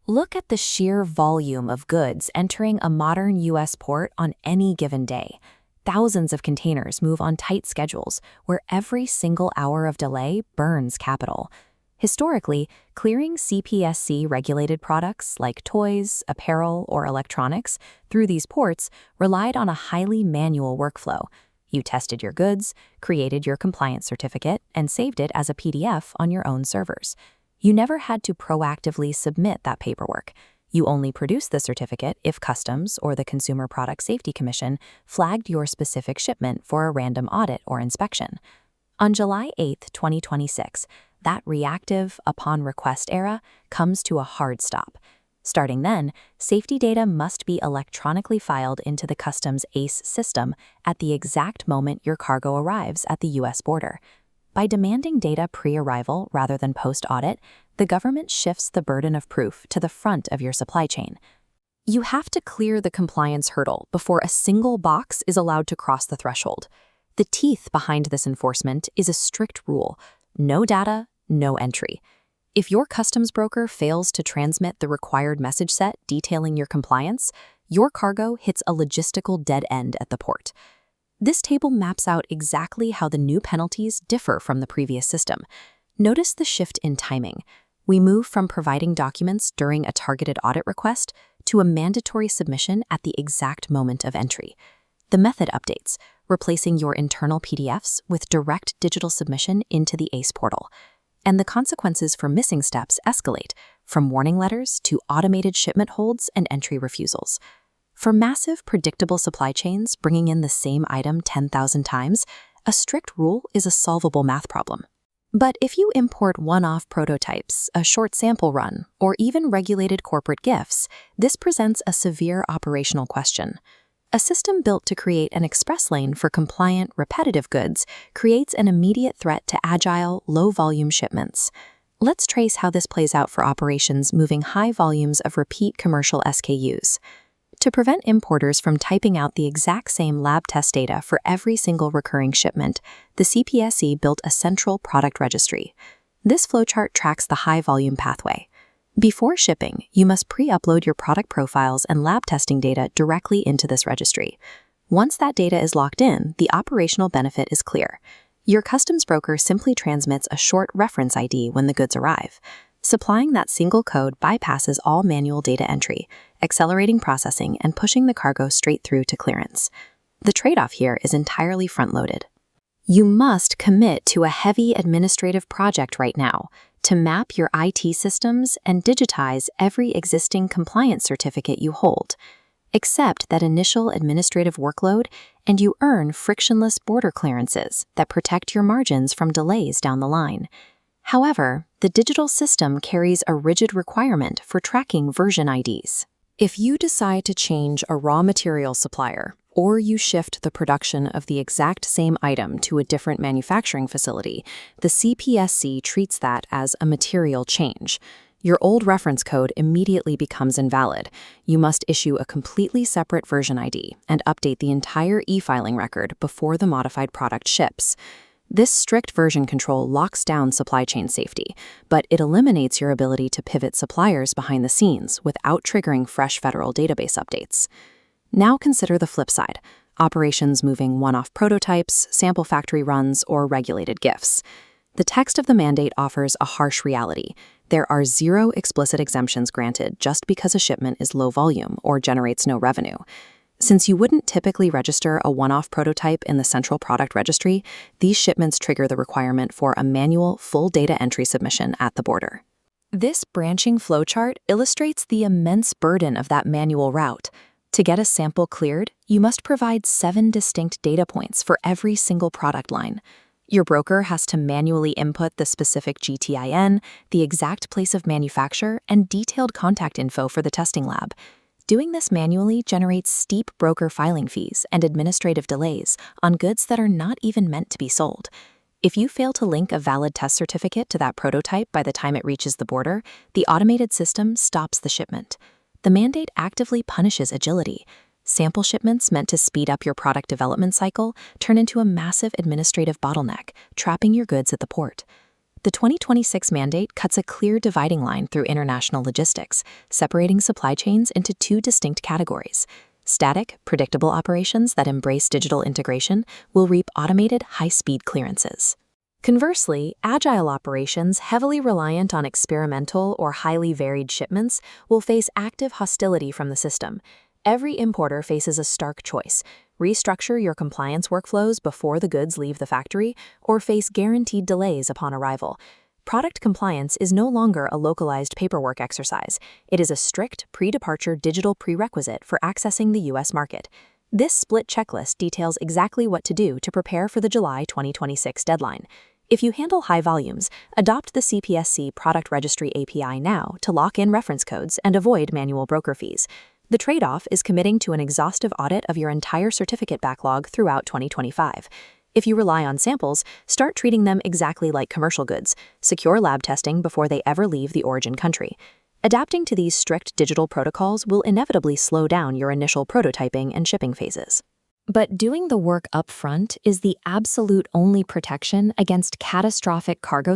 Look at the sheer volume of goods entering a modern U.S. port on any given day. Thousands of containers move on tight schedules where every single hour of delay burns capital. Historically, clearing CPSC-regulated products like toys, apparel, or electronics through these ports relied on a highly manual workflow. You tested your goods, created your compliance certificate, and saved it as a PDF on your own servers. You never had to proactively submit that paperwork. You only produced the certificate if Customs or the Consumer Product Safety Commission flagged your specific shipment for a random audit or inspection. On July 8, 2026, that reactive, upon-request era comes to a hard stop. Starting then, safety data must be electronically filed into the Customs ACE system at the exact moment your cargo arrives at the U.S. border. By demanding data pre-arrival rather than post-audit, the government shifts the burden of proof to the front of your supply chain. You have to clear the compliance hurdle before a single box is allowed to cross the threshold. The teeth behind this enforcement is a strict rule: no data, no entry. If your customs broker fails to transmit the required message set detailing your compliance, your cargo hits a logistical dead end at the port. This table maps out exactly how the new penalties differ from the previous system. Notice the shift in timing. We move from providing documents during a targeted audit request to a mandatory submission at the exact moment of entry. The method updates, replacing your internal PDFs with direct digital submission into the ACE portal. And the consequences for missing steps escalate, from warning letters to automated shipment holds and entry refusals. For massive, predictable supply chains bringing in the same item 10,000 times, a strict rule is a solvable math problem. But if you import one-off prototypes, a short sample run, or even regulated corporate gifts, this presents a severe operational question. A system built to create an express lane for compliant, repetitive goods creates an immediate threat to agile, low-volume shipments. Let's trace how this plays out for operations moving high volumes of repeat commercial SKUs. To prevent importers from typing out the exact same lab test data for every single recurring shipment, the CPSC built a central product registry. This flowchart tracks the high-volume pathway. Before shipping, you must pre-upload your product profiles and lab testing data directly into this registry. Once that data is locked in, the operational benefit is clear. Your customs broker simply transmits a short reference ID when the goods arrive. Supplying that single code bypasses all manual data entry, accelerating processing and pushing the cargo straight through to clearance. The trade-off here is entirely front-loaded. You must commit to a heavy administrative project right now to map your IT systems and digitize every existing compliance certificate you hold. Accept that initial administrative workload, and you earn frictionless border clearances that protect your margins from delays down the line. However, the digital system carries a rigid requirement for tracking version IDs. If you decide to change a raw material supplier, or you shift the production of the exact same item to a different manufacturing facility, the CPSC treats that as a material change. Your old reference code immediately becomes invalid. You must issue a completely separate version ID and update the entire eFiling record before the modified product ships. This strict version control locks down supply chain safety, but it eliminates your ability to pivot suppliers behind the scenes without triggering fresh federal database updates. Now consider the flip side: operations moving one-off prototypes, sample factory runs, or regulated gifts. The text of the mandate offers a harsh reality. There are 0 explicit exemptions granted just because a shipment is low volume or generates no revenue. Since you wouldn't typically register a one-off prototype in the Central Product Registry, these shipments trigger the requirement for a manual, full data entry submission at the border. This branching flowchart illustrates the immense burden of that manual route. To get a sample cleared, you must provide 7 distinct data points for every single product line. Your broker has to manually input the specific GTIN, the exact place of manufacture, and detailed contact info for the testing lab. Doing this manually generates steep broker filing fees and administrative delays on goods that are not even meant to be sold. If you fail to link a valid test certificate to that prototype by the time it reaches the border, the automated system stops the shipment. The mandate actively punishes agility. Sample shipments meant to speed up your product development cycle turn into a massive administrative bottleneck, trapping your goods at the port. The 2026 mandate cuts a clear dividing line through international logistics, separating supply chains into two distinct categories. Static, predictable operations that embrace digital integration will reap automated, high-speed clearances. Conversely, agile operations heavily reliant on experimental or highly varied shipments will face active hostility from the system. Every importer faces a stark choice: restructure your compliance workflows before the goods leave the factory, or face guaranteed delays upon arrival. Product compliance is no longer a localized paperwork exercise. It is a strict, pre-departure digital prerequisite for accessing the U.S. market. This split checklist details exactly what to do to prepare for the July 2026 deadline. If you handle high volumes, adopt the CPSC Product Registry API now to lock in reference codes and avoid manual broker fees. The trade-off is committing to an exhaustive audit of your entire certificate backlog throughout 2025. If you rely on samples, start treating them exactly like commercial goods. Secure lab testing before they ever leave the origin country. Adapting to these strict digital protocols will inevitably slow down your initial prototyping and shipping phases. But doing the work up front is the absolute only protection against catastrophic cargo